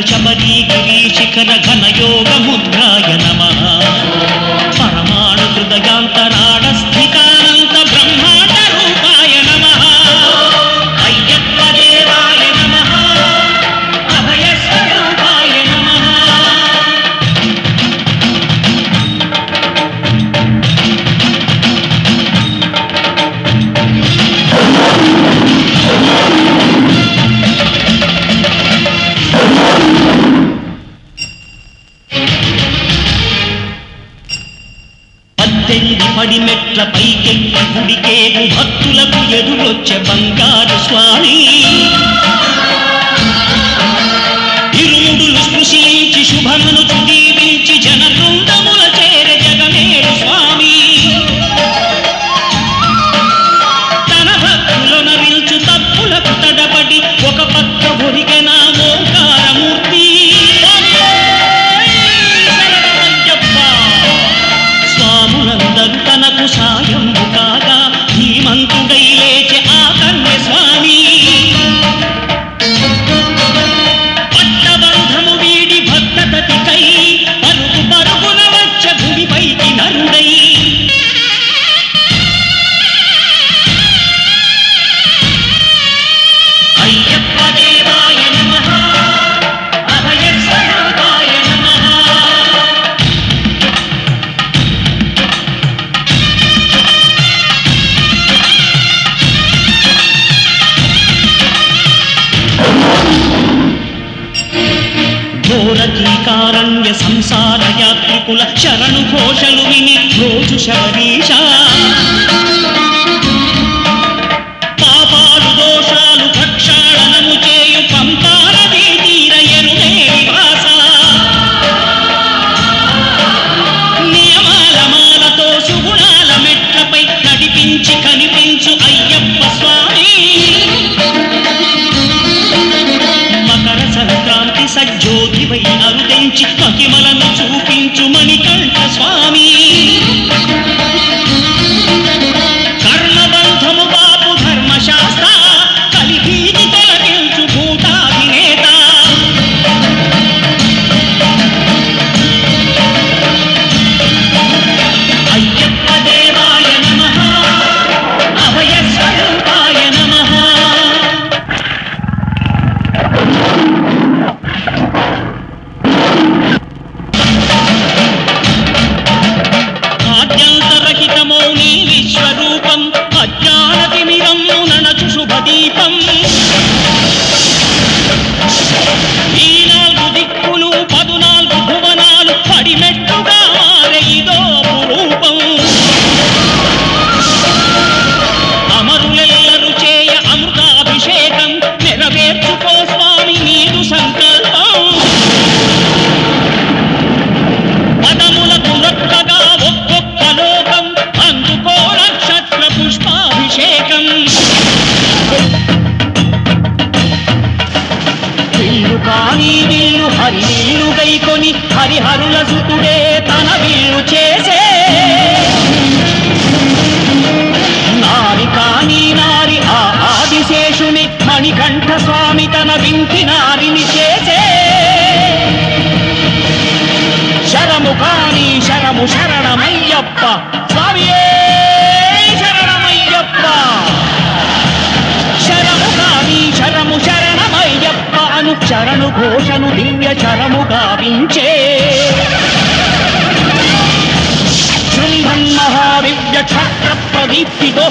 శబరీగిరి శిఖర ఘనయోగ ముద్రాయ నమః పరమాణు హృదయాంతరాడ స్థితానంత బ్రహ్మాండ రూపాయ నమః అయ్యప్ప దేవాయ నమః అభయ స్వరూపాయ నమః. పడి మెట్ల పైకెక్కి గుడికేగు భక్తులకు ఎదురొచ్చే బంగారు స్వామి ఇరుముడులు స్పృశించి శుభమును దీవించి జన బృందముల చేరే జగమేడు స్వామి తన భక్తులను నరించు తప్పులకు తడబడి ఒక పక్క ఒరిగెన ఓంకారమూర్తి స్వాములందరూ తనకు సాయము కాగా ధీమంతుడై లేచే ఆ కన్య స్వామి పట్టబంధము వీడి భక్తతతికై పరుగు పరుగున వచ్చ భూమిపైకి నరుడై అయ్యప్ప దేవాయ నమః అభయ స్వరూపాయ నమః. ఘోరకీకారణ్య సంసార యాత్రికుల శరణు ఘోషలు విని రోజు శబరీశ పాపాలు దోషాలు ప్రక్షాళనము చేయు పంపానదీ తీర ఎరుమే నివాస నియమాల మాలతో సుగుణాల మెట్లపై నడిపించి కనిపించు అయ్యప్ప స్వామి మకర సంక్రాంతి సజ్జోతివై అరుదించి మహిమలను చూపించు మణికంఠ స్వామి కర్మబంధము బాపు ధర్మశాస్త్ర కలిభీతి తొలగించు భూతాధినేత అయ్యప్ప దేవాయ నమః అభయ స్వరూపాయ నమః. ఆద్యంతరహితమో నీ విశ్వరూపం అజ్ఞానతిమిరము ననచు శుభదీపం ఈ 4 దిక్కులు 14 భువనాలు పడిమెట్టుగా మారే ఇదో రూపం అమరులెల్లరు చేయ అమృతాభిషేకం నెరవేర్చుకో స్వామి నీదు సంకల్పం పదములకు రొక్కగా ఒక్కొక్క లోకం అందుకో నక్షత్ర పుష్పాభిషేకం విల్లు కాని విల్లు హరి విల్లు గైకొని హరిహరుల సుతుడే తన విల్లు చేసే నారి కాని నారి ఆ ఆదిశేషుని మణికంఠ స్వామి తన వింటి నారిని చేసే శరము కాని శరము శరణమయ్యప్ప స్వామియే శరణమయ్యప్ప శరము కాని శరము శరణమయ్యప్ప అను శరణు ఘోషను దివ్య చరము గావించే శృంభన్ మహాదివ్య క్షత్ర ప్రదీప్తితో